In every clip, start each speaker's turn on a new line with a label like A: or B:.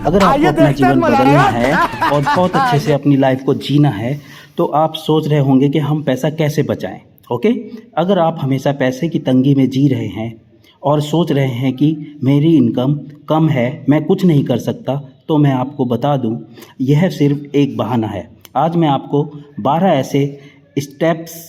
A: अगर आपको अपना जीवन बदलना है और बहुत अच्छे से अपनी लाइफ को जीना है तो आप सोच रहे होंगे कि हम पैसा कैसे बचाएं। ओके, अगर आप हमेशा पैसे की तंगी में जी रहे हैं और सोच रहे हैं कि मेरी इनकम कम है, मैं कुछ नहीं कर सकता, तो मैं आपको बता दूं, यह सिर्फ एक बहाना है। आज मैं आपको 12 ऐसे स्टेप्स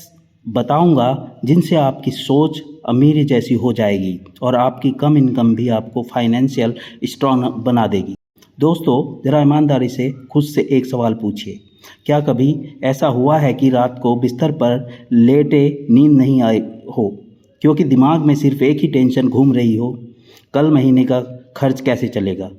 A: बताऊंगा जिनसे आपकी सोच अमीरी जैसी हो जाएगी और आपकी कम इनकम भी आपको फाइनेंशियल स्ट्रॉन्ग बना देगी। दोस्तों, ज़रा ईमानदारी से खुद से एक सवाल पूछिए, क्या कभी ऐसा हुआ है कि रात को बिस्तर पर लेटे नींद नहीं आई हो क्योंकि दिमाग में सिर्फ एक ही टेंशन घूम रही हो, कल महीने का खर्च कैसे चलेगा?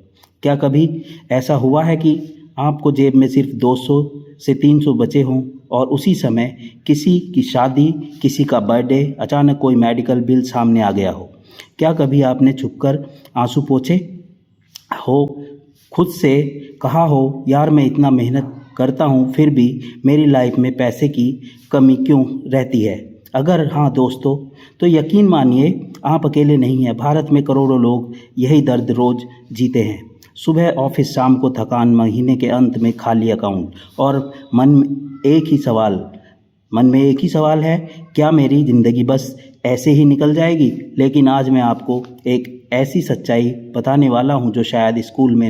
A: क्या कभी ऐसा हुआ है कि आपको जेब में सिर्फ 200 से 300 बचे हों और उसी समय किसी की शादी, किसी का बर्थडे, अचानक कोई मेडिकल बिल सामने आ गया हो? क्या कभी आपने छुपकर आंसू पोंछे हो, खुद से कहा हो, यार मैं इतना मेहनत करता हूँ फिर भी मेरी लाइफ में पैसे की कमी क्यों रहती है? अगर हाँ दोस्तों, तो यकीन मानिए आप अकेले नहीं हैं। भारत में करोड़ों लोग यही दर्द रोज़ जीते हैं। सुबह ऑफिस, शाम को थकान, महीने के अंत में खाली अकाउंट और मन में एक ही सवाल है, क्या मेरी ज़िंदगी बस ऐसे ही निकल जाएगी? लेकिन आज मैं आपको एक ऐसी सच्चाई बताने वाला हूँ जो शायद स्कूल में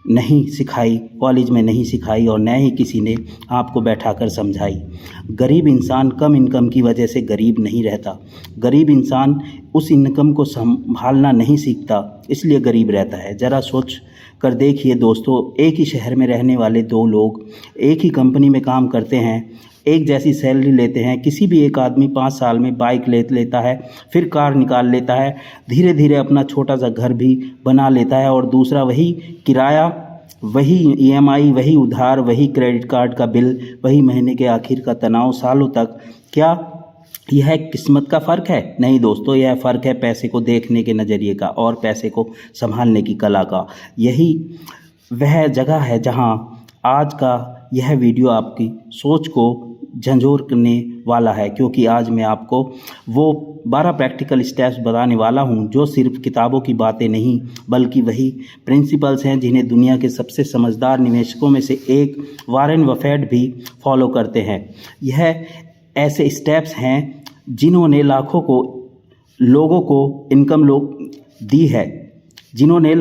A: नहीं सिखाई, कॉलेज में नहीं सिखाई और न ही किसी ने आपको बैठाकर समझाई। गरीब इंसान कम इनकम की वजह से गरीब नहीं रहता। गरीब इंसान उस इनकम को संभालना नहीं सीखता, इसलिए गरीब रहता है। ज़रा सोच कर देखिए दोस्तों, एक ही शहर में रहने वाले दो लोग एक ही कंपनी में काम करते हैं, एक जैसी सैलरी लेते हैं। किसी भी एक आदमी 5 साल में बाइक ले लेता है, फिर कार निकाल लेता है, धीरे धीरे अपना छोटा सा घर भी बना लेता है, और दूसरा वही किराया, वही ईएमआई, वही उधार, वही क्रेडिट कार्ड का बिल, वही महीने के आखिर का तनाव सालों तक। क्या यह किस्मत का फ़र्क है? नहीं दोस्तों, यह फ़र्क है पैसे को देखने के नज़रिए का और पैसे को संभालने की कला का। यही वह जगह है जहां आज का यह वीडियो आपकी सोच को झंझोर करने वाला है, क्योंकि आज मैं आपको वो 12 प्रैक्टिकल स्टेप्स बताने वाला हूं जो सिर्फ किताबों की बातें नहीं बल्कि वही प्रिंसिपल्स हैं जिन्हें दुनिया के सबसे समझदार निवेशकों में से एक वॉरेन बफेट भी फॉलो करते हैं। यह ऐसे स्टेप्स हैं जिन्होंने लोगों को इनकम दी है, जिन्होंने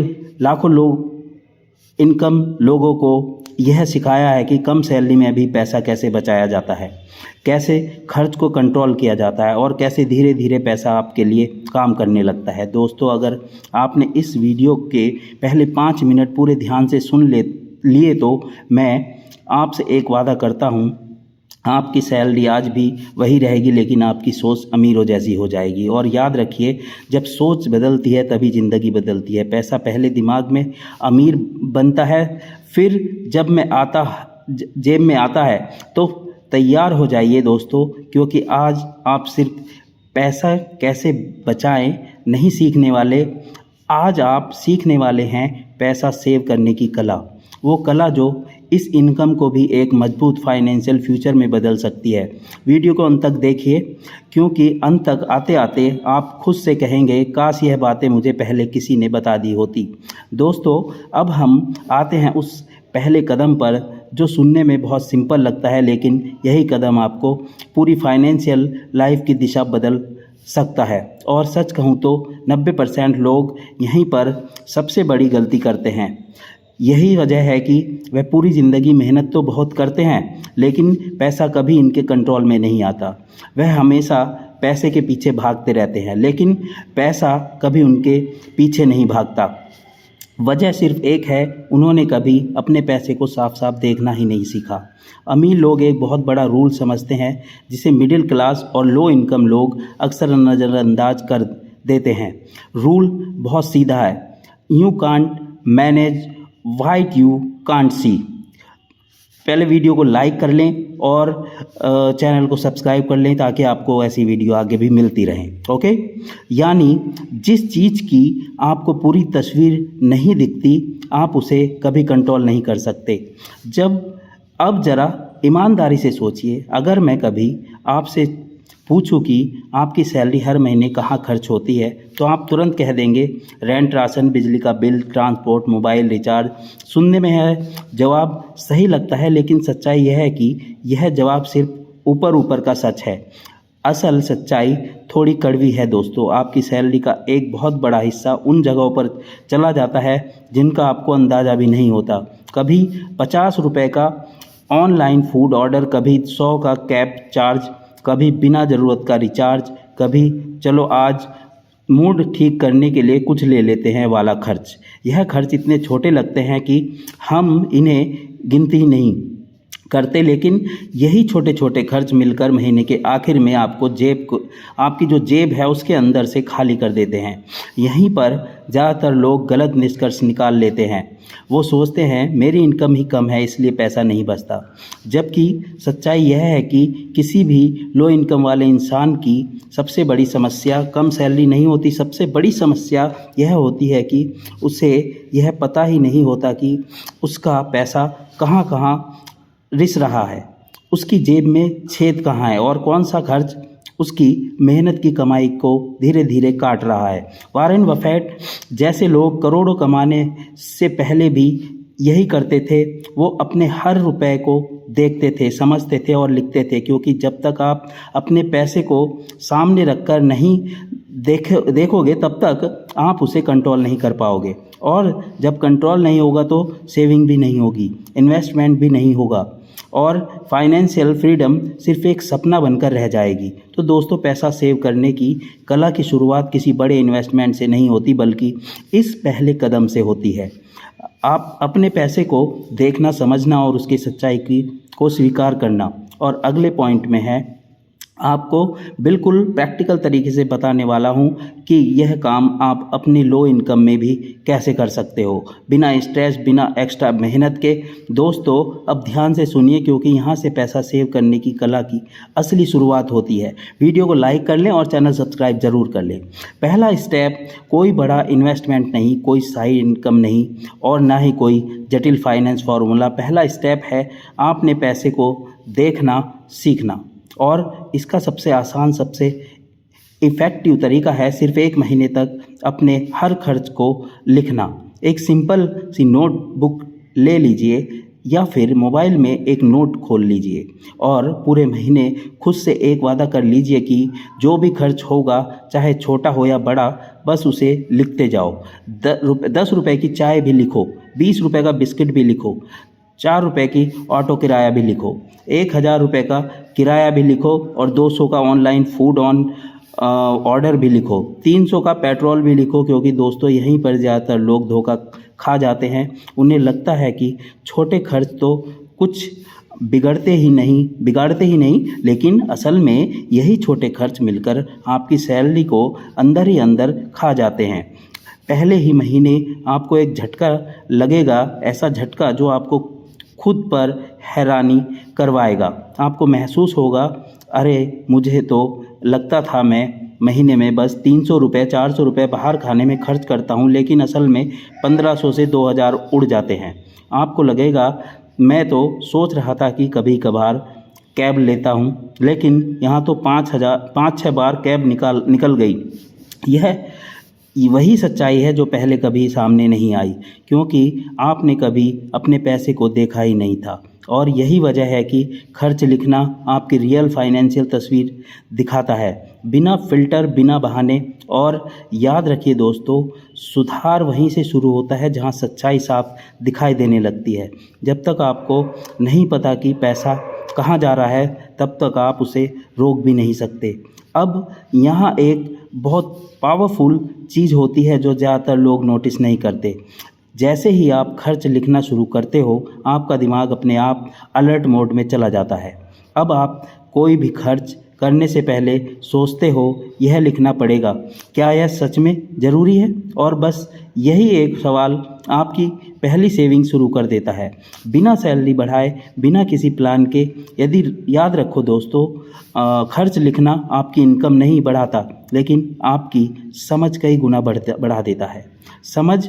A: इनकम लोगों को यह सिखाया है कि कम सैलरी में भी पैसा कैसे बचाया जाता है, कैसे खर्च को कंट्रोल किया जाता है और कैसे धीरे धीरे पैसा आपके लिए काम करने लगता है। दोस्तों, अगर आपने इस वीडियो के पहले 5 मिनट पूरे ध्यान से सुन लिए तो मैं आपसे एक वादा करता हूँ, आपकी सैलरी आज भी वही रहेगी लेकिन आपकी सोच अमीरों जैसी हो जाएगी। और याद रखिए, जब सोच बदलती है तभी ज़िंदगी बदलती है। पैसा पहले दिमाग में अमीर बनता है, फिर जेब में आता है। तो तैयार हो जाइए दोस्तों, क्योंकि आज आप सिर्फ पैसा कैसे बचाएं नहीं सीखने वाले, आज आप सीखने वाले हैं पैसा सेव करने की कला। वो कला जो इस इनकम को भी एक मजबूत फाइनेंशियल फ्यूचर में बदल सकती है। वीडियो को अंत तक देखिए, क्योंकि अंत तक आते आते आप खुद से कहेंगे, काश यह बातें मुझे पहले किसी ने बता दी होती। दोस्तों, अब हम आते हैं उस पहले कदम पर जो सुनने में बहुत सिंपल लगता है, लेकिन यही कदम आपको पूरी फाइनेंशियल लाइफ की दिशा बदल सकता है। और सच कहूँ तो 90% लोग यहीं पर सबसे बड़ी गलती करते हैं। यही वजह है कि वह पूरी ज़िंदगी मेहनत तो बहुत करते हैं लेकिन पैसा कभी इनके कंट्रोल में नहीं आता। वह हमेशा पैसे के पीछे भागते रहते हैं लेकिन पैसा कभी उनके पीछे नहीं भागता। वजह सिर्फ एक है, उन्होंने कभी अपने पैसे को साफ साफ देखना ही नहीं सीखा। अमीर लोग एक बहुत बड़ा रूल समझते हैं जिसे मिडिल क्लास और लो इनकम लोग अक्सर नज़रअंदाज कर देते हैं। रूल बहुत सीधा है, you can't manage what you can't see. पहले वीडियो को लाइक कर लें और चैनल को सब्सक्राइब कर लें ताकि आपको ऐसी वीडियो आगे भी मिलती रहें। ओके, यानी जिस चीज़ की आपको पूरी तस्वीर नहीं दिखती, आप उसे कभी कंट्रोल नहीं कर सकते। अब ज़रा ईमानदारी से सोचिए, अगर मैं कभी आपसे पूछूं कि आपकी सैलरी हर महीने कहाँ खर्च होती है, तो आप तुरंत कह देंगे रेंट, राशन, बिजली का बिल, ट्रांसपोर्ट, मोबाइल रिचार्ज। सुनने में है जवाब सही लगता है, लेकिन सच्चाई यह है कि यह जवाब सिर्फ ऊपर ऊपर का सच है। असल सच्चाई थोड़ी कड़वी है दोस्तों। आपकी सैलरी का एक बहुत बड़ा हिस्सा उन जगहों पर चला जाता है जिनका आपको अंदाज़ा भी नहीं होता। कभी 50 रुपये का ऑनलाइन फूड ऑर्डर, कभी 100 का कैब चार्ज, कभी बिना ज़रूरत का रिचार्ज, कभी चलो आज मूड ठीक करने के लिए कुछ ले लेते हैं वाला खर्च। यह खर्च इतने छोटे लगते हैं कि हम इन्हें गिनती ही नहीं करते, लेकिन यही छोटे छोटे खर्च मिलकर महीने के आखिर में आपकी जो जेब है उसके अंदर से खाली कर देते हैं। यहीं पर ज़्यादातर लोग गलत निष्कर्ष निकाल लेते हैं। वो सोचते हैं मेरी इनकम ही कम है इसलिए पैसा नहीं बचता, जबकि सच्चाई यह है कि किसी भी लो इनकम वाले इंसान की सबसे बड़ी समस्या कम सैलरी नहीं होती। सबसे बड़ी समस्या यह होती है कि उसे यह पता ही नहीं होता कि उसका पैसा कहाँ कहाँ रिस रहा है, उसकी जेब में छेद कहाँ है और कौन सा खर्च उसकी मेहनत की कमाई को धीरे धीरे काट रहा है। वॉरेन बफेट जैसे लोग करोड़ों कमाने से पहले भी यही करते थे। वो अपने हर रुपए को देखते थे, समझते थे और लिखते थे, क्योंकि जब तक आप अपने पैसे को सामने रखकर नहीं देखोगे तब तक आप उसे कंट्रोल नहीं कर पाओगे, और जब कंट्रोल नहीं होगा तो सेविंग भी नहीं होगी, इन्वेस्टमेंट भी नहीं होगा और फाइनेंशियल फ्रीडम सिर्फ एक सपना बनकर रह जाएगी। तो दोस्तों, पैसा सेव करने की कला की शुरुआत किसी बड़े इन्वेस्टमेंट से नहीं होती, बल्कि इस पहले कदम से होती है। आप अपने पैसे को देखना, समझना और उसकी सच्चाई को स्वीकार करना। और अगले पॉइंट में है, आपको बिल्कुल प्रैक्टिकल तरीके से बताने वाला हूँ कि यह काम आप अपनी लो इनकम में भी कैसे कर सकते हो, बिना स्ट्रेस, बिना एक्स्ट्रा मेहनत के। दोस्तों, अब ध्यान से सुनिए, क्योंकि यहाँ से पैसा सेव करने की कला की असली शुरुआत होती है। वीडियो को लाइक कर लें और चैनल सब्सक्राइब ज़रूर कर लें। पहला स्टेप कोई बड़ा इन्वेस्टमेंट नहीं, कोई साइड इनकम नहीं और ना ही कोई जटिल फाइनेंस फार्मूला। पहला स्टेप है आपने पैसे को देखना सीखना, और इसका सबसे आसान, सबसे इफ़ेक्टिव तरीका है सिर्फ 1 महीने तक अपने हर खर्च को लिखना। एक सिंपल सी नोटबुक ले लीजिए या फिर मोबाइल में एक नोट खोल लीजिए और पूरे महीने खुद से एक वादा कर लीजिए कि जो भी खर्च होगा, चाहे छोटा हो या बड़ा, बस उसे लिखते जाओ। 10 रुपये की चाय भी लिखो, 20 रुपये का बिस्किट भी लिखो, 4 रुपये की ऑटो किराया भी लिखो, 1000 रुपये का किराया भी लिखो और 200 का ऑनलाइन फूड ऑर्डर भी लिखो, 300 का पेट्रोल भी लिखो। क्योंकि दोस्तों, यहीं पर ज़्यादातर लोग धोखा खा जाते हैं। उन्हें लगता है कि छोटे खर्च तो कुछ बिगाड़ते ही नहीं, लेकिन असल में यही छोटे खर्च मिलकर आपकी सैलरी को अंदर ही अंदर खा जाते हैं। पहले ही महीने आपको एक झटका लगेगा, ऐसा झटका जो आपको खुद पर हैरानी करवाएगा। आपको महसूस होगा, अरे मुझे तो लगता था मैं महीने में बस 300 रुपये 400 रुपये बाहर खाने में खर्च करता हूँ, लेकिन असल में 1500 से 2000 उड़ जाते हैं। आपको लगेगा, मैं तो सोच रहा था कि कभी कभार कैब लेता हूँ, लेकिन यहाँ तो 5-6 बार कैब निकल गई। यह वही सच्चाई है जो पहले कभी सामने नहीं आई, क्योंकि आपने कभी अपने पैसे को देखा ही नहीं था। और यही वजह है कि खर्च लिखना आपकी रियल फाइनेंशियल तस्वीर दिखाता है, बिना फ़िल्टर, बिना बहाने। और याद रखिए दोस्तों, सुधार वहीं से शुरू होता है जहां सच्चाई साफ दिखाई देने लगती है। जब तक आपको नहीं पता कि पैसा कहाँ जा रहा है, तब तक आप उसे रोक भी नहीं सकते। अब यहाँ एक बहुत पावरफुल चीज़ होती है जो ज़्यादातर लोग नोटिस नहीं करते। जैसे ही आप खर्च लिखना शुरू करते हो, आपका दिमाग अपने आप अलर्ट मोड में चला जाता है। अब आप कोई भी खर्च करने से पहले सोचते हो, यह लिखना पड़ेगा, क्या यह सच में ज़रूरी है? और बस यही एक सवाल आपकी पहली सेविंग शुरू कर देता है, बिना सैलरी बढ़ाए, बिना किसी प्लान के। यदि याद रखो दोस्तों, खर्च लिखना आपकी इनकम नहीं बढ़ाता, लेकिन आपकी समझ कई गुना बढ़ा देता है। समझ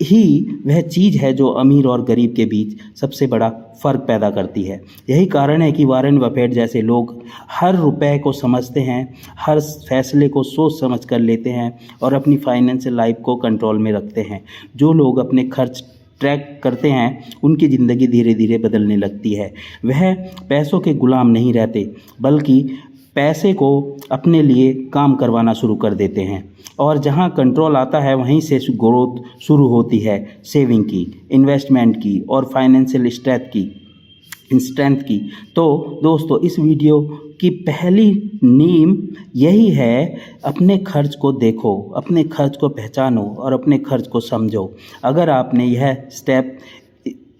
A: ही वह चीज़ है जो अमीर और गरीब के बीच सबसे बड़ा फ़र्क पैदा करती है। यही कारण है कि वॉरेन बफेट जैसे लोग हर रुपए को समझते हैं, हर फैसले को सोच समझ कर लेते हैं और अपनी फाइनेंशियल लाइफ को कंट्रोल में रखते हैं। जो लोग अपने खर्च ट्रैक करते हैं उनकी ज़िंदगी धीरे धीरे बदलने लगती है। वह पैसों के गुलाम नहीं रहते, बल्कि पैसे को अपने लिए काम करवाना शुरू कर देते हैं। और जहां कंट्रोल आता है वहीं से ग्रोथ शुरू होती है, सेविंग की, इन्वेस्टमेंट की और फाइनेंशियल स्ट्रेंथ की। तो दोस्तों, इस वीडियो की पहली नींव यही है, अपने खर्च को देखो, अपने खर्च को पहचानो और अपने खर्च को समझो। अगर आपने यह स्टेप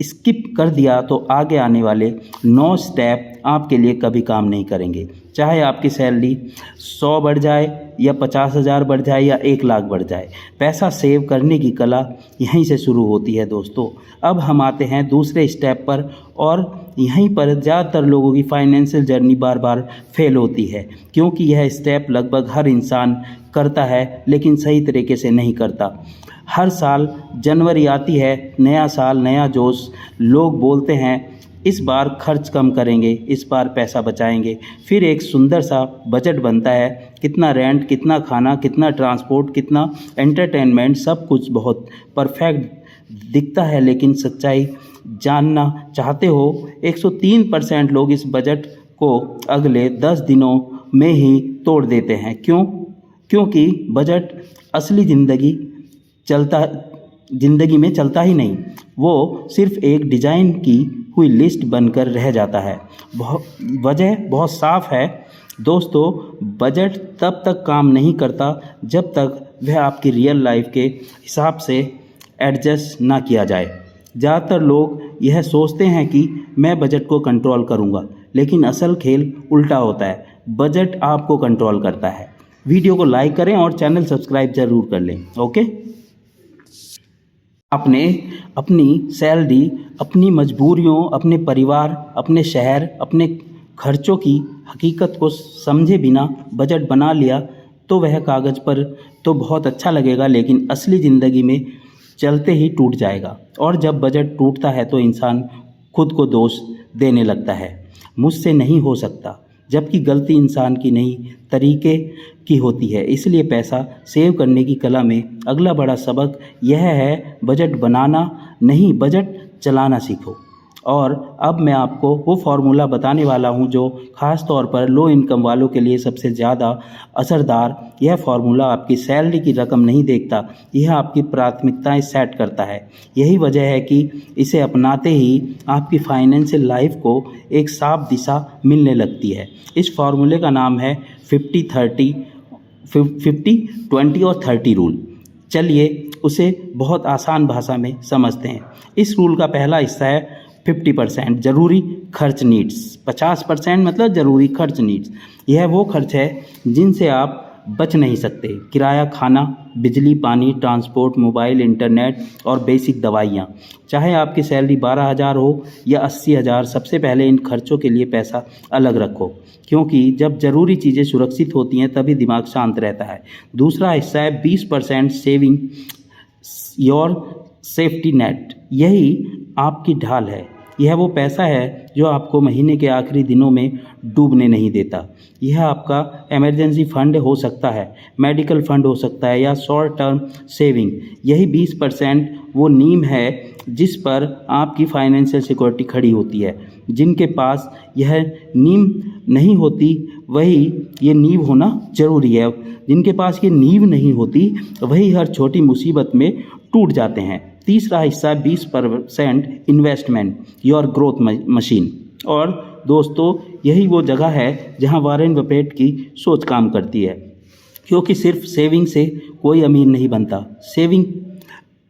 A: स्किप कर दिया तो आगे आने वाले 9 स्टेप आपके लिए कभी काम नहीं करेंगे। चाहे आपकी सैलरी 100 बढ़ जाए या 50,000 बढ़ जाए या 1 लाख बढ़ जाए, पैसा सेव करने की कला यहीं से शुरू होती है दोस्तों। अब हम आते हैं दूसरे स्टेप पर, और यहीं पर ज़्यादातर लोगों की फाइनेंशियल जर्नी बार बार फेल होती है, क्योंकि यह स्टेप लगभग हर इंसान करता है लेकिन सही तरीके से नहीं करता। हर साल जनवरी आती है, नया साल नया जोश, लोग बोलते हैं इस बार खर्च कम करेंगे, इस बार पैसा बचाएंगे। फिर एक सुंदर सा बजट बनता है, कितना रेंट, कितना खाना, कितना ट्रांसपोर्ट, कितना एंटरटेनमेंट, सब कुछ बहुत परफेक्ट दिखता है। लेकिन सच्चाई जानना चाहते हो, 103% लोग इस बजट को अगले 10 दिनों में ही तोड़ देते हैं। क्यों? क्योंकि बजट असली ज़िंदगी में चलता ही नहीं, वो सिर्फ एक डिज़ाइन की हुई लिस्ट बनकर रह जाता है। वजह बहुत साफ है दोस्तों, बजट तब तक काम नहीं करता जब तक वह आपकी रियल लाइफ के हिसाब से एडजस्ट ना किया जाए। ज़्यादातर लोग यह सोचते हैं कि मैं बजट को कंट्रोल करूँगा, लेकिन असल खेल उल्टा होता है, बजट आपको कंट्रोल करता है। वीडियो को लाइक करें और चैनल सब्सक्राइब ज़रूर कर लें। ओके, आपने अपनी सैलरी, अपनी मजबूरियों, अपने परिवार, अपने शहर, अपने खर्चों की हकीकत को समझे बिना बजट बना लिया तो वह कागज़ पर तो बहुत अच्छा लगेगा, लेकिन असली ज़िंदगी में चलते ही टूट जाएगा। और जब बजट टूटता है तो इंसान खुद को दोष देने लगता है, मुझसे नहीं हो सकता, जबकि गलती इंसान की नहीं, तरीके की होती है। इसलिए पैसा सेव करने की कला में अगला बड़ा सबक यह है, बजट बनाना नहीं, बजट चलाना सीखो। और अब मैं आपको वो फार्मूला बताने वाला हूँ जो ख़ास तौर पर लो इनकम वालों के लिए सबसे ज़्यादा असरदार। यह फार्मूला आपकी सैलरी की रकम नहीं देखता, यह आपकी प्राथमिकताएं सेट करता है। यही वजह है कि इसे अपनाते ही आपकी फाइनेंशियल लाइफ को एक साफ दिशा मिलने लगती है। इस फार्मूले का नाम है 50-20 और 30 रूल। चलिए उसे बहुत आसान भाषा में समझते हैं। इस रूल का पहला हिस्सा है 50% ज़रूरी खर्च नीड्स, 50% मतलब ज़रूरी खर्च नीड्स। यह वो खर्च है जिनसे आप बच नहीं सकते, किराया, खाना, बिजली, पानी, ट्रांसपोर्ट, मोबाइल, इंटरनेट और बेसिक दवाइयाँ। चाहे आपकी सैलरी 12,000 हो या 80,000, सबसे पहले इन खर्चों के लिए पैसा अलग रखो, क्योंकि जब ज़रूरी चीज़ें सुरक्षित होती हैं तभी दिमाग शांत रहता है। दूसरा हिस्सा है 20% सेविंग, योर सेफ्टी नेट। यही आपकी ढाल है, यह वो पैसा है जो आपको महीने के आखिरी दिनों में डूबने नहीं देता। यह आपका इमरजेंसी फंड हो सकता है, मेडिकल फंड हो सकता है या शॉर्ट टर्म सेविंग। यही 20% वो नींव है जिस पर आपकी फाइनेंशियल सिक्योरिटी खड़ी होती है। जिनके पास यह नींव नहीं होती, ये नींव होना ज़रूरी है। जिनके पास ये नींव नहीं होती वही हर छोटी मुसीबत में टूट जाते हैं। तीसरा हिस्सा 20% इन्वेस्टमेंट, योर ग्रोथ मशीन। और दोस्तों, यही वो जगह है जहां वॉरेन बफेट की सोच काम करती है, क्योंकि सिर्फ सेविंग से कोई अमीर नहीं बनता। सेविंग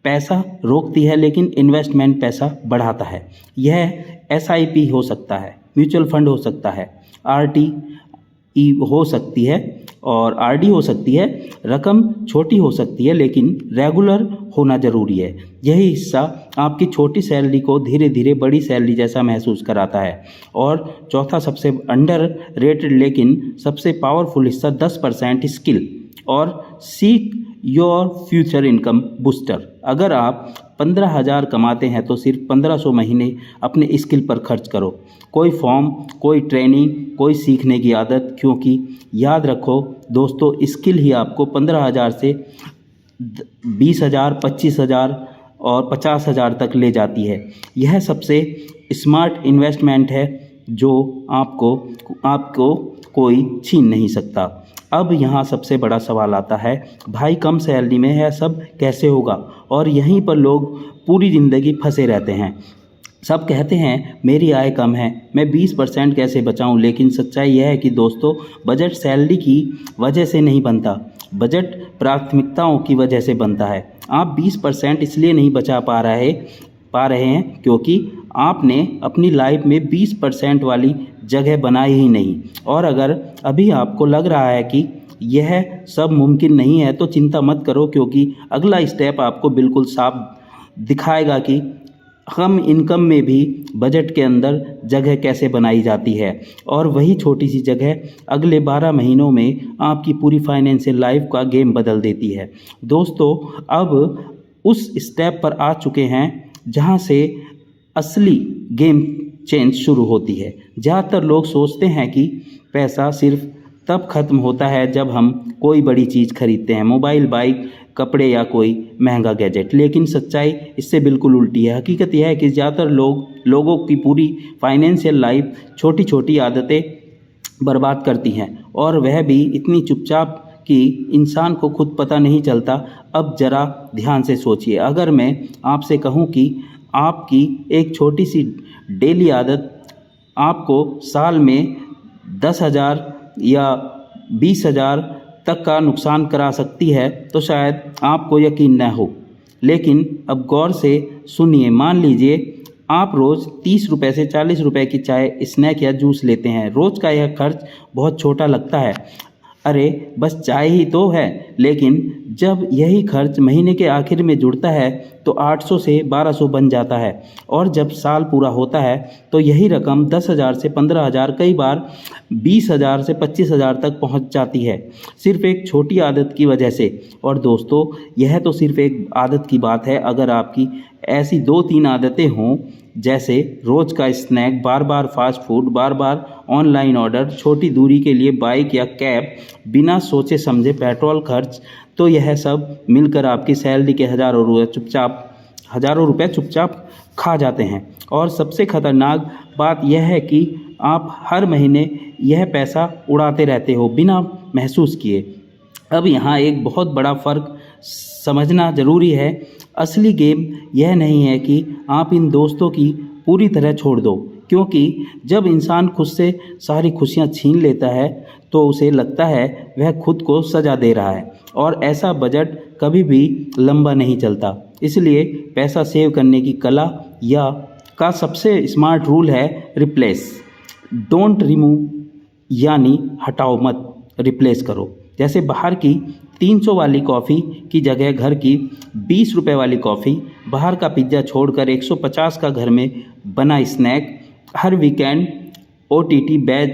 A: पैसा रोकती है, लेकिन इन्वेस्टमेंट पैसा बढ़ाता है। यह SIP हो सकता है, म्यूचुअल फंड हो सकता है, RTE हो सकती है और RD हो सकती है। रकम छोटी हो सकती है लेकिन रेगुलर होना ज़रूरी है। यही हिस्सा आपकी छोटी सैलरी को धीरे धीरे बड़ी सैलरी जैसा महसूस कराता है। और चौथा, सबसे अंडर रेटेड लेकिन सबसे पावरफुल हिस्सा 10% स्किल और सीख योर फ्यूचर इनकम बूस्टर। अगर आप 15,000 कमाते हैं तो सिर्फ 1500 महीने अपने स्किल पर खर्च करो। कोई फॉर्म, कोई ट्रेनिंग, कोई सीखने की आदत, क्योंकि याद रखो दोस्तों, स्किल ही आपको 15,000 से 20,000, 25,000 और 50,000 तक ले जाती है। यह सबसे स्मार्ट इन्वेस्टमेंट है जो आपको कोई छीन नहीं सकता। अब यहाँ सबसे बड़ा सवाल आता है, भाई कम सैलरी में यह सब कैसे होगा? और यहीं पर लोग पूरी ज़िंदगी फंसे रहते हैं। सब कहते हैं मेरी आय कम है, मैं 20% कैसे बचाऊं? लेकिन सच्चाई यह है कि दोस्तों, बजट सैलरी की वजह से नहीं बनता, बजट प्राथमिकताओं की वजह से बनता है। आप 20% इसलिए नहीं बचा पा रहे हैं क्योंकि आपने अपनी लाइफ में 20% वाली जगह बनाई ही नहीं। और अगर अभी आपको लग रहा है कि यह सब मुमकिन नहीं है तो चिंता मत करो, क्योंकि अगला स्टेप आपको बिल्कुल साफ दिखाएगा कि कम इनकम में भी बजट के अंदर जगह कैसे बनाई जाती है। और वही छोटी सी जगह अगले 12 महीनों में आपकी पूरी फाइनेंशियल लाइफ का गेम बदल देती है। दोस्तों, अब उस स्टेप पर आ चुके हैं जहां से असली गेम चेंज शुरू होती है। ज़्यादातर लोग सोचते हैं कि पैसा सिर्फ तब ख़त्म होता है जब हम कोई बड़ी चीज़ खरीदते हैं, मोबाइल, बाइक, कपड़े या कोई महंगा गैजेट। लेकिन सच्चाई इससे बिल्कुल उल्टी है। हकीकत यह है कि ज़्यादातर लोगों की पूरी फाइनेंशियल लाइफ छोटी छोटी आदतें बर्बाद करती हैं, और वह भी इतनी चुपचाप कि इंसान को खुद पता नहीं चलता। अब ज़रा ध्यान से सोचिए, अगर मैं आपसे कहूँ कि आपकी एक छोटी सी डेली आदत आपको साल में 10,000 या 20,000 तक का नुकसान करा सकती है तो शायद आपको यकीन न हो। लेकिन अब गौर से सुनिए, मान लीजिए आप रोज़ 30 रुपये से 40 रुपये की चाय, स्नैक या जूस लेते हैं। रोज़ का यह खर्च बहुत छोटा लगता है, अरे बस चाय ही तो है। लेकिन जब यही खर्च महीने के आखिर में जुड़ता है तो 800 से 1200 बन जाता है, और जब साल पूरा होता है तो यही रकम 10,000 से 15,000, कई बार 20,000 से 25,000 तक पहुंच जाती है, सिर्फ एक छोटी आदत की वजह से। और दोस्तों, यह तो सिर्फ एक आदत की बात है। अगर आपकी ऐसी 2-3 आदतें हों, जैसे रोज़ का स्नैक, बार बार फास्ट फूड, बार बार ऑनलाइन ऑर्डर, छोटी दूरी के लिए बाइक या कैब, बिना सोचे समझे पेट्रोल खर्च, तो यह सब मिलकर आपकी सैलरी के हज़ारों रुपए चुपचाप खा जाते हैं। और सबसे ख़तरनाक बात यह है कि आप हर महीने यह पैसा उड़ाते रहते हो बिना महसूस किए। अब यहाँ एक बहुत बड़ा फ़र्क समझना ज़रूरी है। असली गेम यह नहीं है कि आप इन दोस्तों की पूरी तरह छोड़ दो, क्योंकि जब इंसान खुद से सारी खुशियाँ छीन लेता है तो उसे लगता है वह खुद को सजा दे रहा है, और ऐसा बजट कभी भी लंबा नहीं चलता। इसलिए पैसा सेव करने की कला का सबसे स्मार्ट रूल है रिप्लेस, डोंट रिमूव, यानी हटाओ मत, रिप्लेस करो। जैसे बाहर की 300 वाली कॉफ़ी की जगह घर की 20 रुपये वाली कॉफ़ी, बाहर का पिज्ज़ा छोड़कर 150 का घर में बना स्नैक, हर वीकेंड OTT बैच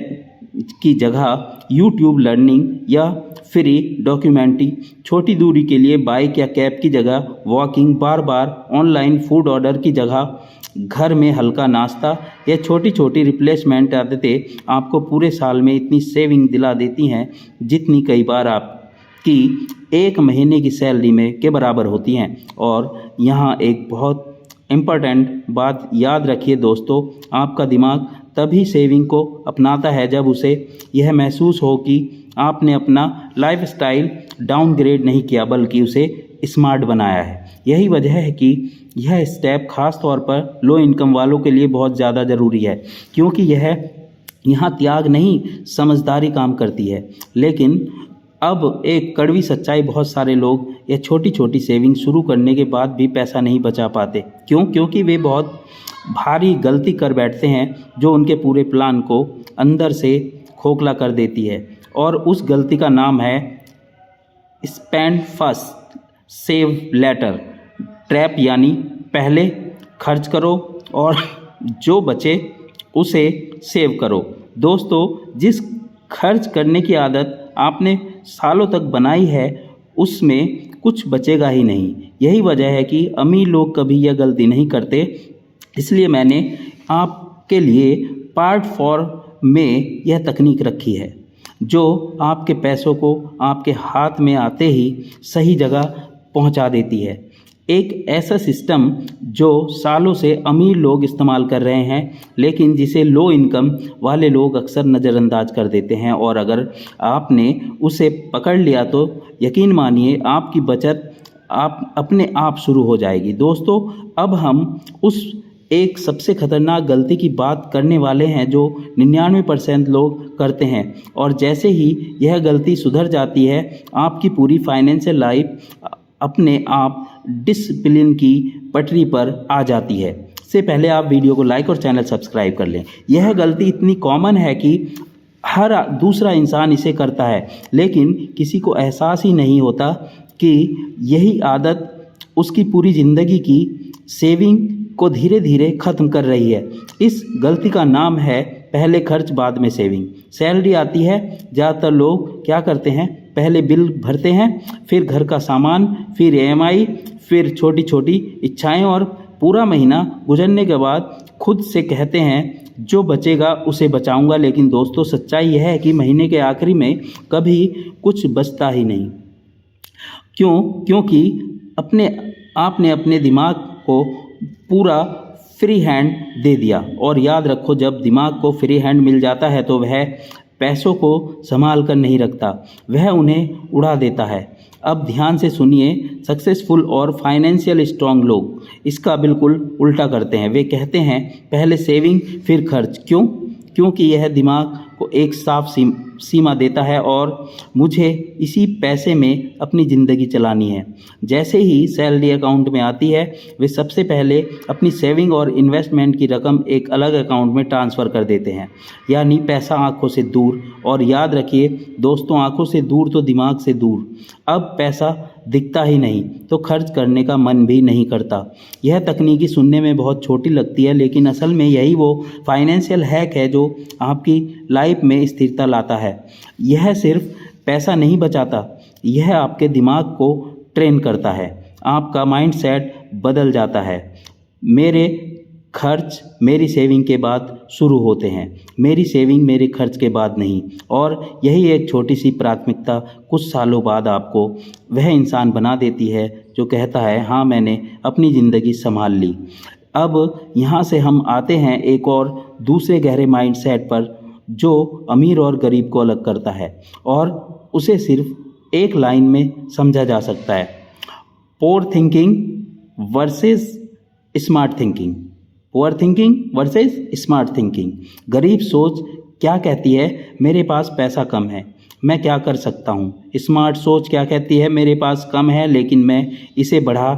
A: की जगह YouTube लर्निंग या फ्री डॉक्यूमेंट्री, छोटी दूरी के लिए बाइक या कैब की जगह वॉकिंग, बार बार ऑनलाइन फूड ऑर्डर की जगह घर में हल्का नाश्ता। यह छोटी छोटी रिप्लेसमेंट आदतें आपको पूरे साल में इतनी सेविंग दिला देती हैं जितनी कई बार आपकी एक महीने की सैलरी में के बराबर होती हैं। और यहाँ एक बहुत इम्पोर्टेंट बात याद रखिए दोस्तों, आपका दिमाग तभी सेविंग को अपनाता है जब उसे यह महसूस हो कि आपने अपना लाइफस्टाइल डाउनग्रेड नहीं किया, बल्कि उसे स्मार्ट बनाया है। यही वजह है कि यह स्टेप खास तौर पर लो इनकम वालों के लिए बहुत ज़्यादा ज़रूरी है, क्योंकि यहाँ त्याग नहीं, समझदारी काम करती है। लेकिन अब एक कड़वी सच्चाई, बहुत सारे लोग यह छोटी छोटी सेविंग शुरू करने के बाद भी पैसा नहीं बचा पाते। क्योंकि वे बहुत भारी गलती कर बैठते हैं जो उनके पूरे प्लान को अंदर से खोखला कर देती है। और उस गलती का नाम है spend first save later trap, यानी पहले खर्च करो और जो बचे उसे सेव करो। दोस्तों, जिस खर्च करने की आदत आपने सालों तक बनाई है उसमें कुछ बचेगा ही नहीं। यही वजह है कि अमीर लोग कभी यह गलती नहीं करते। इसलिए मैंने आपके लिए पार्ट 4 में यह तकनीक रखी है जो आपके पैसों को आपके हाथ में आते ही सही जगह पहुंचा देती है। एक ऐसा सिस्टम जो सालों से अमीर लोग इस्तेमाल कर रहे हैं, लेकिन जिसे लो इनकम वाले लोग अक्सर नज़रअंदाज कर देते हैं, और अगर आपने उसे पकड़ लिया तो यकीन मानिए आपकी बचत आप अपने आप शुरू हो जाएगी। दोस्तों, अब हम उस एक सबसे खतरनाक गलती की बात करने वाले हैं जो 99% लोग करते हैं, और जैसे ही यह गलती सुधर जाती है आपकी पूरी फाइनेंशियल लाइफ अपने आप डिसिप्लिन की पटरी पर आ जाती है। इससे पहले आप वीडियो को लाइक और चैनल सब्सक्राइब कर लें। यह गलती इतनी कॉमन है कि हर दूसरा इंसान इसे करता है, लेकिन किसी को एहसास ही नहीं होता कि यही आदत उसकी पूरी ज़िंदगी की सेविंग को धीरे धीरे ख़त्म कर रही है। इस गलती का नाम है पहले खर्च बाद में सेविंग। सैलरी आती है, ज़्यादातर लोग क्या करते हैं, पहले बिल भरते हैं, फिर घर का सामान, फिर EMI, फिर छोटी छोटी इच्छाएं, और पूरा महीना गुजरने के बाद खुद से कहते हैं जो बचेगा उसे बचाऊंगा। लेकिन दोस्तों, सच्चाई यह है कि महीने के आखिरी में कभी कुछ बचता ही नहीं। क्योंकि आपने अपने दिमाग को पूरा फ्री हैंड दे दिया। और याद रखो, जब दिमाग को फ्री हैंड मिल जाता है तो वह पैसों को संभाल कर नहीं रखता, वह उन्हें उड़ा देता है। अब ध्यान से सुनिए, सक्सेसफुल और फाइनेंशियल स्ट्रांग लोग इसका बिल्कुल उल्टा करते हैं। वे कहते हैं पहले सेविंग फिर खर्च। क्योंकि यह दिमाग को एक साफ सीमा देता है और मुझे इसी पैसे में अपनी ज़िंदगी चलानी है। जैसे ही सैलरी अकाउंट में आती है, वे सबसे पहले अपनी सेविंग और इन्वेस्टमेंट की रकम एक अलग अकाउंट में ट्रांसफ़र कर देते हैं, यानी पैसा आंखों से दूर। और याद रखिए दोस्तों, आंखों से दूर तो दिमाग से दूर। अब पैसा दिखता ही नहीं तो खर्च करने का मन भी नहीं करता। यह तकनीकी सुनने में बहुत छोटी लगती है, लेकिन असल में यही वो फाइनेंशियल हैक है जो आपकी लाइफ में स्थिरता लाता है। यह सिर्फ पैसा नहीं बचाता, यह आपके दिमाग को ट्रेन करता है। आपका माइंडसेट बदल जाता है। मेरे खर्च मेरी सेविंग के बाद शुरू होते हैं, मेरी सेविंग मेरे खर्च के बाद नहीं। और यही एक छोटी सी प्राथमिकता कुछ सालों बाद आपको वह इंसान बना देती है जो कहता है हाँ, मैंने अपनी ज़िंदगी संभाल ली। अब यहाँ से हम आते हैं एक और दूसरे गहरे माइंडसेट पर जो अमीर और गरीब को अलग करता है, और उसे सिर्फ एक लाइन में समझा जा सकता है, poor thinking versus smart thinking. Poor thinking versus smart thinking. गरीब सोच क्या कहती है, मेरे पास पैसा कम है, मैं क्या कर सकता हूँ। स्मार्ट सोच क्या कहती है, मेरे पास कम है लेकिन मैं इसे बढ़ा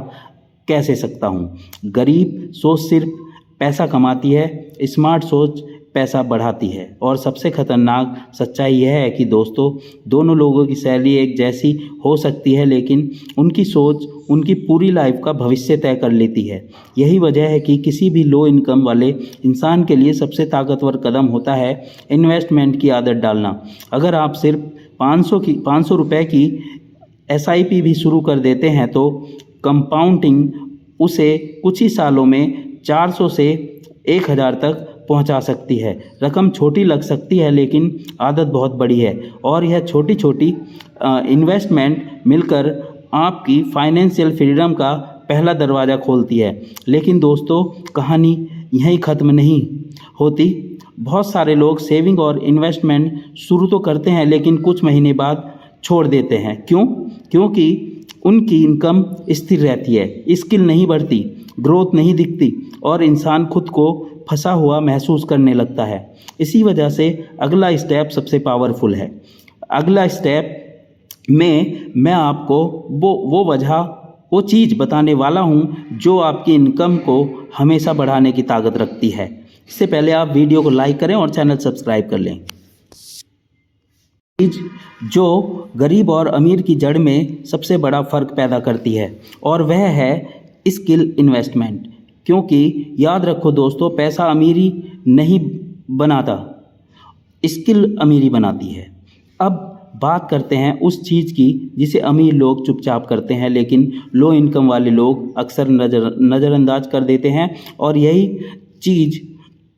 A: कैसे सकता हूँ। गरीब सोच सिर्फ पैसा कमाती है, स्मार्ट सोच पैसा बढ़ाती है। और सबसे खतरनाक सच्चाई यह है कि दोस्तों, दोनों लोगों की सैलरी एक जैसी हो सकती है, लेकिन उनकी सोच उनकी पूरी लाइफ का भविष्य तय कर लेती है। यही वजह है कि किसी भी लो इनकम वाले इंसान के लिए सबसे ताकतवर कदम होता है इन्वेस्टमेंट की आदत डालना। अगर आप सिर्फ 500 रुपये की SIP भी शुरू कर देते हैं तो कंपाउंडिंग उसे कुछ ही सालों में 400 से 1000 तक पहुंचा सकती है। रकम छोटी लग सकती है लेकिन आदत बहुत बड़ी है, और यह छोटी छोटी इन्वेस्टमेंट मिलकर आपकी फाइनेंशियल फ्रीडम का पहला दरवाज़ा खोलती है। लेकिन दोस्तों, कहानी यहीं ख़त्म नहीं होती। बहुत सारे लोग सेविंग और इन्वेस्टमेंट शुरू तो करते हैं लेकिन कुछ महीने बाद छोड़ देते हैं। क्योंकि उनकी इनकम स्थिर रहती है, स्किल नहीं बढ़ती, ग्रोथ नहीं दिखती, और इंसान खुद को फंसा हुआ महसूस करने लगता है। इसी वजह से अगला स्टेप सबसे पावरफुल है। अगला स्टेप में मैं आपको वो चीज़ बताने वाला हूँ जो आपकी इनकम को हमेशा बढ़ाने की ताकत रखती है। इससे पहले आप वीडियो को लाइक करें और चैनल सब्सक्राइब कर लें। चीज़ जो गरीब और अमीर की जड़ में सबसे बड़ा फ़र्क पैदा करती है, और वह है स्किल इन्वेस्टमेंट। क्योंकि याद रखो दोस्तों, पैसा अमीरी नहीं बनाता, स्किल अमीरी बनाती है। अब बात करते हैं उस चीज़ की जिसे अमीर लोग चुपचाप करते हैं, लेकिन लो इनकम वाले लोग अक्सर नज़रअंदाज कर देते हैं, और यही चीज़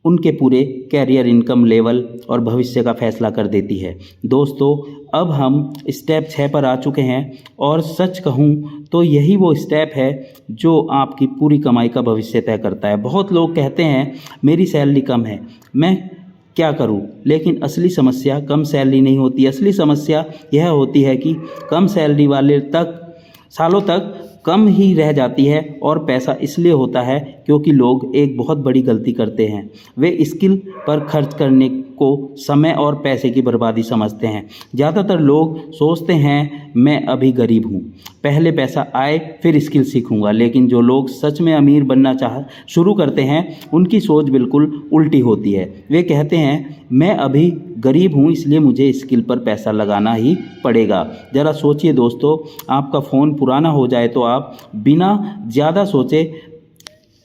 A: उनके पूरे कैरियर, इनकम लेवल और भविष्य का फैसला कर देती है। दोस्तों, अब हम स्टेप 6 पर आ चुके हैं, और सच कहूँ तो यही वो स्टेप है जो आपकी पूरी कमाई का भविष्य तय करता है। बहुत लोग कहते हैं मेरी सैलरी कम है, मैं क्या करूं? लेकिन असली समस्या कम सैलरी नहीं होती। असली समस्या यह होती है कि कम सैलरी वाले तक सालों तक कम ही रह जाती है, और पैसा इसलिए होता है क्योंकि लोग एक बहुत बड़ी गलती करते हैं। वे स्किल पर खर्च करने को समय और पैसे की बर्बादी समझते हैं। ज़्यादातर लोग सोचते हैं मैं अभी गरीब हूँ, पहले पैसा आए फिर स्किल सीखूंगा। लेकिन जो लोग सच में अमीर बनना शुरू करते हैं, उनकी सोच बिल्कुल उल्टी होती है। वे कहते हैं मैं अभी गरीब हूँ इसलिए मुझे स्किल पर पैसा लगाना ही पड़ेगा। ज़रा सोचिए दोस्तों, आपका फ़ोन पुराना हो जाए तो आप बिना ज़्यादा सोचे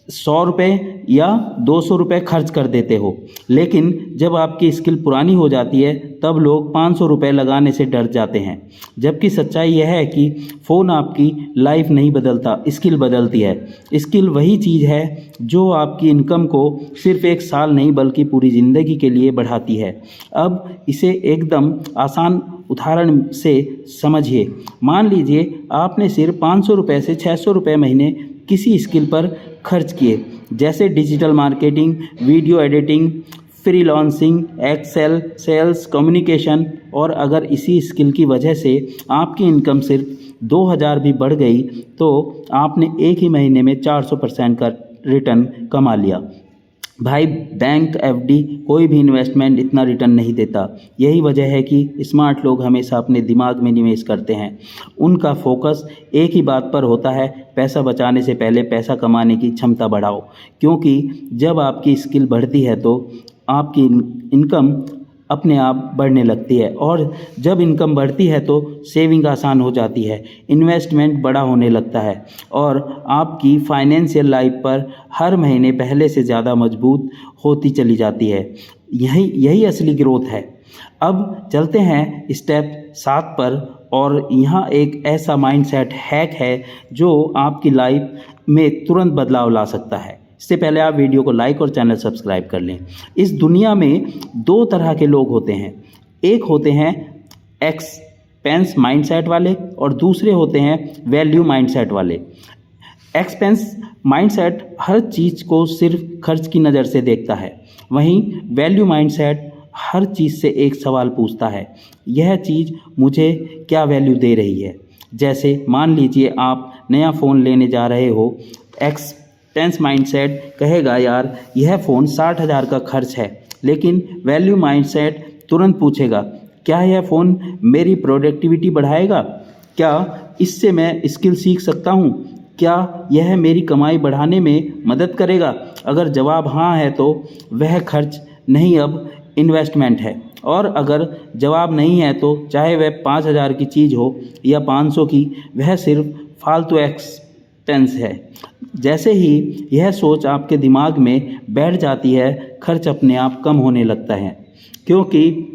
A: 100 रुपये या 200 रुपये खर्च कर देते हो, लेकिन जब आपकी स्किल पुरानी हो जाती है तब लोग 500 रुपये लगाने से डर जाते हैं। जबकि सच्चाई यह है कि फ़ोन आपकी लाइफ नहीं बदलता, स्किल बदलती है। स्किल वही चीज़ है जो आपकी इनकम को सिर्फ 1 साल नहीं बल्कि पूरी ज़िंदगी के लिए बढ़ाती है। अब इसे एकदम आसान उदाहरण से समझिए। मान लीजिए आपने सिर्फ 500 रुपये से 600 रुपये महीने किसी स्किल पर खर्च किए, जैसे digital marketing, video editing, freelancing, Excel, sales, communication. और अगर इसी स्किल की वजह से आपकी इनकम सिर्फ 2000 भी बढ़ गई तो आपने एक ही महीने में 400% का रिटर्न कमा लिया। भाई, बैंक, एफडी, कोई भी इन्वेस्टमेंट इतना रिटर्न नहीं देता। यही वजह है कि स्मार्ट लोग हमेशा अपने दिमाग में निवेश करते हैं। उनका फोकस एक ही बात पर होता है, पैसा बचाने से पहले पैसा कमाने की क्षमता बढ़ाओ। क्योंकि जब आपकी स्किल बढ़ती है तो आपकी इनकम अपने आप बढ़ने लगती है, और जब इनकम बढ़ती है तो सेविंग आसान हो जाती है, इन्वेस्टमेंट बड़ा होने लगता है, और आपकी फाइनेंशियल लाइफ पर हर महीने पहले से ज़्यादा मजबूत होती चली जाती है। यही असली ग्रोथ है। अब चलते हैं स्टेप 7 पर, और यहाँ एक ऐसा माइंडसेट हैक है जो आपकी लाइफ में तुरंत बदलाव ला सकता है। इससे पहले आप वीडियो को लाइक और चैनल सब्सक्राइब कर लें। इस दुनिया में 2 तरह के लोग होते हैं। एक होते हैं एक्सपेंस माइंडसेट वाले, और दूसरे होते हैं वैल्यू माइंडसेट वाले। एक्सपेंस माइंडसेट हर चीज़ को सिर्फ खर्च की नज़र से देखता है, वहीं वैल्यू माइंडसेट हर चीज़ से एक सवाल पूछता है, यह चीज़ मुझे क्या वैल्यू दे रही है। जैसे मान लीजिए आप नया फ़ोन लेने जा रहे हो, एक्सपेंस माइंडसेट कहेगा यार यह फ़ोन 60,000 का खर्च है, लेकिन वैल्यू माइंडसेट तुरंत पूछेगा क्या यह फ़ोन मेरी प्रोडक्टिविटी बढ़ाएगा, क्या इससे मैं स्किल सीख सकता हूँ, क्या यह मेरी कमाई बढ़ाने में मदद करेगा। अगर जवाब हाँ है तो वह खर्च नहीं, अब इन्वेस्टमेंट है, और अगर जवाब नहीं है तो चाहे वह 5,000 की चीज़ हो या 500 की, वह सिर्फ फालतू एक्सपेंस है। जैसे ही यह सोच आपके दिमाग में बैठ जाती है, खर्च अपने आप कम होने लगता है, क्योंकि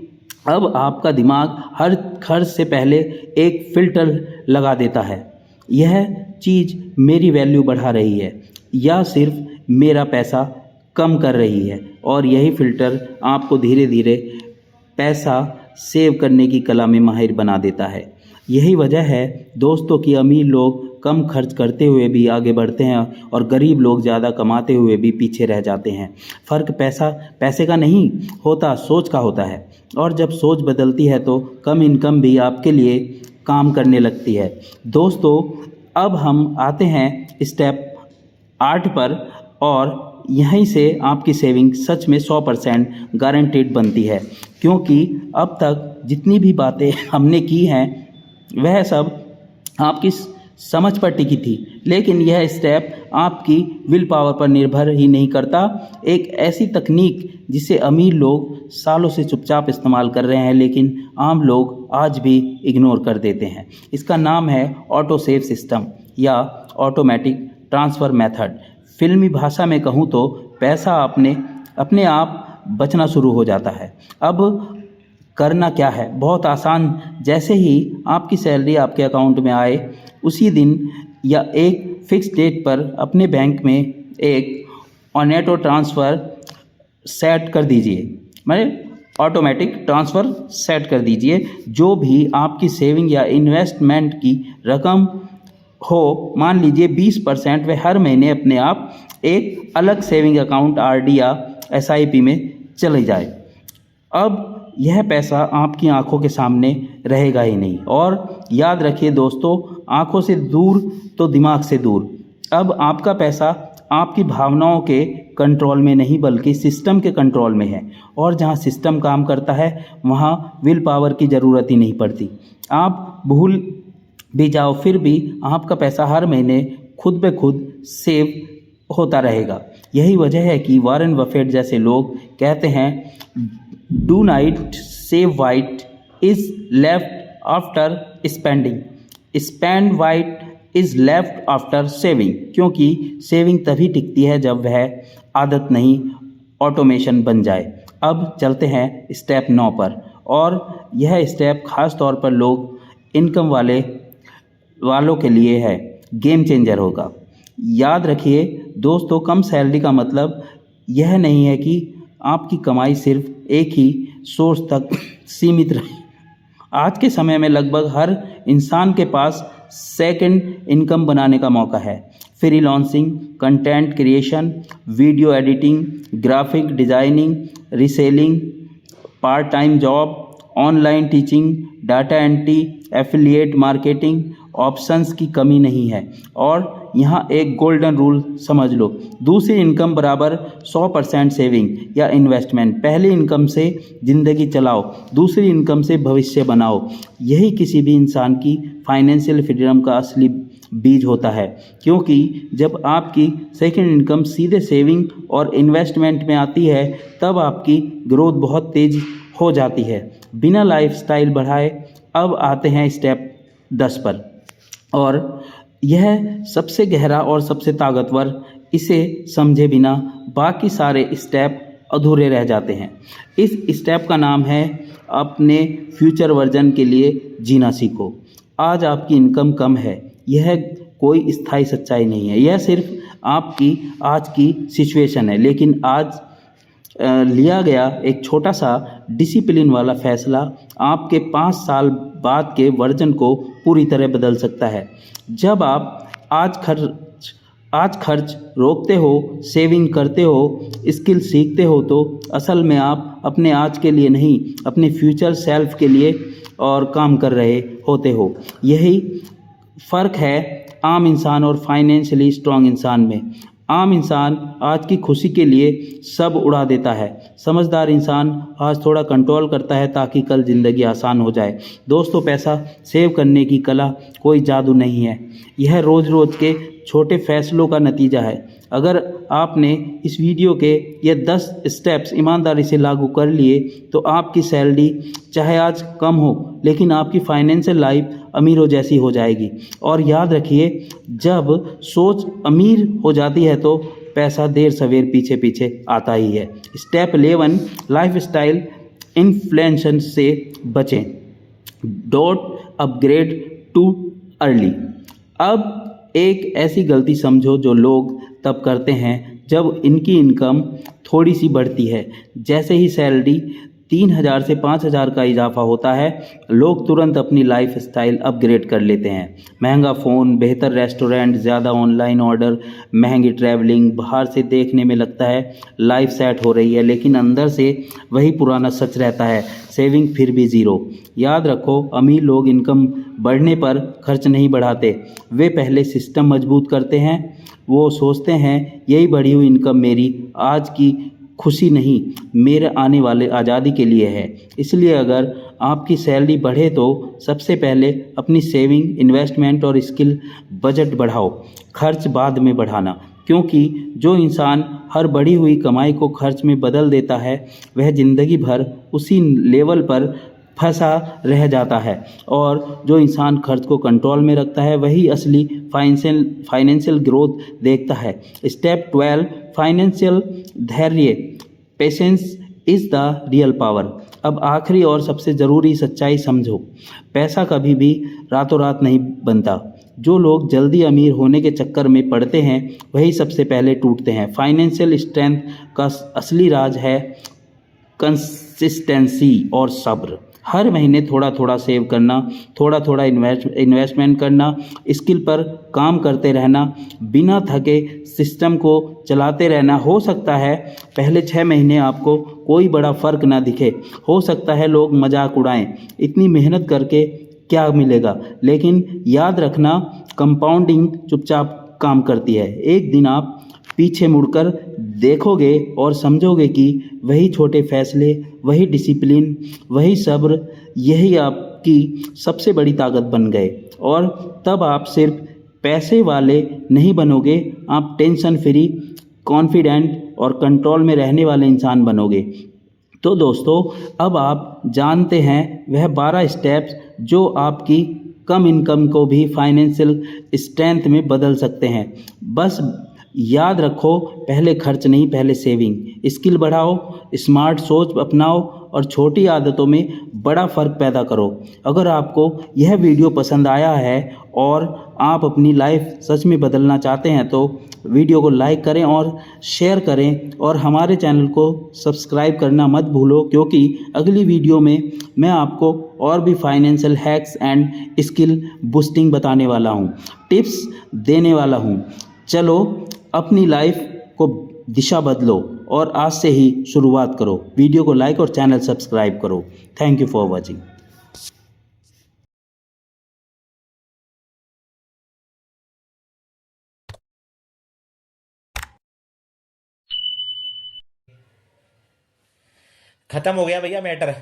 A: अब आपका दिमाग हर खर्च से पहले एक फ़िल्टर लगा देता है, यह चीज़ मेरी वैल्यू बढ़ा रही है या सिर्फ मेरा पैसा कम कर रही है। और यही फ़िल्टर आपको धीरे धीरे पैसा सेव करने की कला में माहिर बना देता है। यही वजह है दोस्तों कि अमीर लोग कम खर्च करते हुए भी आगे बढ़ते हैं, और गरीब लोग ज़्यादा कमाते हुए भी पीछे रह जाते हैं। फ़र्क पैसे का नहीं होता, सोच का होता है, और जब सोच बदलती है तो कम इनकम भी आपके लिए काम करने लगती है। दोस्तों, अब हम आते हैं स्टेप 8 पर, और यहीं से आपकी सेविंग सच में 100% गारंटीड बनती है। क्योंकि अब तक जितनी भी बातें हमने की हैं वह सब आपकी समझ पर टिकी थी, लेकिन यह स्टेप आपकी विल पावर पर निर्भर ही नहीं करता। एक ऐसी तकनीक जिसे अमीर लोग सालों से चुपचाप इस्तेमाल कर रहे हैं, लेकिन आम लोग आज भी इग्नोर कर देते हैं। इसका नाम है ऑटो सेव सिस्टम या ऑटोमेटिक ट्रांसफ़र मेथड। फिल्मी भाषा में कहूँ तो पैसा अपने आप बचना शुरू हो जाता है। अब करना क्या है, बहुत आसान। जैसे ही आपकी सैलरी आपके अकाउंट में आए उसी दिन या एक फिक्स डेट पर अपने बैंक में एक ऑटो ट्रांसफ़र सेट कर दीजिए, मतलब ऑटोमेटिक ट्रांसफ़र सेट कर दीजिए। जो भी आपकी सेविंग या इन्वेस्टमेंट की रकम हो, मान लीजिए 20%, वह हर महीने अपने आप एक अलग सेविंग अकाउंट आरडी या एसआईपी में चले जाए। अब यह पैसा आपकी आंखों के सामने रहेगा ही नहीं। और याद रखिए दोस्तों, आंखों से दूर तो दिमाग से दूर। अब आपका पैसा आपकी भावनाओं के कंट्रोल में नहीं बल्कि सिस्टम के कंट्रोल में है। और जहां सिस्टम काम करता है वहां विल पावर की ज़रूरत ही नहीं पड़ती। आप भूल भी जाओ फिर भी आपका पैसा हर महीने खुद ब खुद सेव होता रहेगा। यही वजह है कि वॉरेन बफेट जैसे लोग कहते हैं, do night save white is left after spending, spend white is left after saving. क्योंकि सेविंग तभी टिकती है जब वह आदत नहीं ऑटोमेशन बन जाए। अब चलते हैं स्टेप 9 पर, और यह स्टेप खास तौर पर लोग इनकम वालों के लिए है, गेम चेंजर होगा। याद रखिए दोस्तों, कम सैलरी का मतलब यह नहीं है कि आपकी कमाई सिर्फ एक ही सोर्स तक सीमित रहे। आज के समय में लगभग हर इंसान के पास सेकंड इनकम बनाने का मौका है। Freelancing, content creation, video editing, graphic designing, reselling, part time job, online teaching, data entry, affiliate marketing, options की कमी नहीं है। और यहाँ एक गोल्डन रूल समझ लो, दूसरी इनकम बराबर 100% सेविंग या इन्वेस्टमेंट। पहली इनकम से ज़िंदगी चलाओ, दूसरी इनकम से भविष्य बनाओ। यही किसी भी इंसान की फाइनेंशियल फ्रीडम का असली बीज होता है। क्योंकि जब आपकी सेकंड इनकम सीधे सेविंग और इन्वेस्टमेंट में आती है तब आपकी ग्रोथ बहुत तेज हो जाती है, बिना लाइफस्टाइल बढ़ाए। अब आते हैं स्टेप 10 पर, और यह सबसे गहरा और सबसे ताकतवर। इसे समझे बिना बाकी सारे स्टेप अधूरे रह जाते हैं। इस स्टेप का नाम है अपने फ्यूचर वर्जन के लिए जीना सीखो। आज आपकी इनकम कम है, यह कोई स्थायी सच्चाई नहीं है, यह सिर्फ आपकी आज की सिचुएशन है। लेकिन आज लिया गया एक छोटा सा डिसिप्लिन वाला फैसला आपके 5 साल बाद के वर्जन को पूरी तरह बदल सकता है। जब आप आज खर्च रोकते हो, सेविंग करते हो, स्किल सीखते हो, तो असल में आप अपने आज के लिए नहीं, अपने फ्यूचर सेल्फ के लिए और काम कर रहे होते हो। यही फ़र्क है आम इंसान और फाइनेंशियली स्ट्रॉन्ग इंसान में। आम इंसान आज की खुशी के लिए सब उड़ा देता है, समझदार इंसान आज थोड़ा कंट्रोल करता है ताकि कल ज़िंदगी आसान हो जाए। दोस्तों, पैसा सेव करने की कला कोई जादू नहीं है, यह रोज़ रोज़ के छोटे फैसलों का नतीजा है। अगर आपने इस वीडियो के ये 10 स्टेप्स ईमानदारी से लागू कर लिए तो आपकी सैलरी चाहे आज कम हो लेकिन आपकी फाइनेंशियल लाइफ अमीरों जैसी हो जाएगी। और याद रखिए, जब सोच अमीर हो जाती है तो पैसा देर सवेर पीछे पीछे आता ही है। स्टेप 11, लाइफस्टाइल इन्फ्लेशन से बचें, डोंट अपग्रेड टू अर्ली। अब एक ऐसी गलती समझो जो लोग तब करते हैं जब इनकी इनकम थोड़ी सी बढ़ती है। जैसे ही सैलरी 3,000 से 5,000 का इजाफा होता है, लोग तुरंत अपनी लाइफ स्टाइल अपग्रेड कर लेते हैं। महंगा फ़ोन, बेहतर रेस्टोरेंट, ज़्यादा ऑनलाइन ऑर्डर, महंगी ट्रैवलिंग। बाहर से देखने में लगता है लाइफ सेट हो रही है, लेकिन अंदर से वही पुराना सच रहता है, सेविंग फिर भी ज़ीरो। याद रखो, अमीर लोग इनकम बढ़ने पर खर्च नहीं बढ़ाते, वे पहले सिस्टम मजबूत करते हैं। वो सोचते हैं यही बढ़ी हुई इनकम मेरी आज की खुशी नहीं, मेरे आने वाले आज़ादी के लिए है। इसलिए अगर आपकी सैलरी बढ़े तो सबसे पहले अपनी सेविंग, इन्वेस्टमेंट और स्किल बजट बढ़ाओ, खर्च बाद में बढ़ाना। क्योंकि जो इंसान हर बढ़ी हुई कमाई को खर्च में बदल देता है वह ज़िंदगी भर उसी लेवल पर फंसा रह जाता है, और जो इंसान खर्च को कंट्रोल में रखता है वही असली फाइनेंशियल ग्रोथ देखता है। स्टेप 12, फाइनेंशियल धैर्य, patience is the real power. अब आखिरी और सबसे ज़रूरी सच्चाई समझो, पैसा कभी भी रातों रात नहीं बनता। जो लोग जल्दी अमीर होने के चक्कर में पड़ते हैं वही सबसे पहले टूटते हैं। फाइनेंशियल स्ट्रेंथ का असली राज है कंसिस्टेंसी और सब्र। हर महीने थोड़ा थोड़ा सेव करना, थोड़ा थोड़ा इन्वेस्टमेंट करना, स्किल पर काम करते रहना, बिना थके सिस्टम को चलाते रहना। हो सकता है पहले 6 महीने आपको कोई बड़ा फ़र्क ना दिखे, हो सकता है लोग मजाक उड़ाएं, इतनी मेहनत करके क्या मिलेगा, लेकिन याद रखना कंपाउंडिंग चुपचाप काम करती है। एक दिन आप पीछे मुड़कर देखोगे और समझोगे कि वही छोटे फैसले, वही डिसिप्लिन, वही सब्र, यही आपकी सबसे बड़ी ताकत बन गए। और तब आप सिर्फ पैसे वाले नहीं बनोगे, आप टेंशन फ्री, कॉन्फिडेंट और कंट्रोल में रहने वाले इंसान बनोगे। तो दोस्तों, अब आप जानते हैं वह 12 स्टेप्स जो आपकी कम इनकम को भी फाइनेंशियल स्ट्रेंथ में बदल सकते हैं। बस याद रखो, पहले खर्च नहीं, पहले सेविंग। स्किल बढ़ाओ, स्मार्ट सोच अपनाओ और छोटी आदतों में बड़ा फ़र्क पैदा करो। अगर आपको यह वीडियो पसंद आया है और आप अपनी लाइफ सच में बदलना चाहते हैं तो वीडियो को लाइक करें और शेयर करें, और हमारे चैनल को सब्सक्राइब करना मत भूलो, क्योंकि अगली वीडियो में मैं आपको और भी financial hacks and skill boosting बताने वाला हूँ, टिप्स देने वाला हूँ। चलो अपनी लाइफ को दिशा बदलो और आज से ही शुरुआत करो। वीडियो को लाइक और चैनल सब्सक्राइब करो। Thank you for watching.
B: खत्म हो गया भैया मैटर।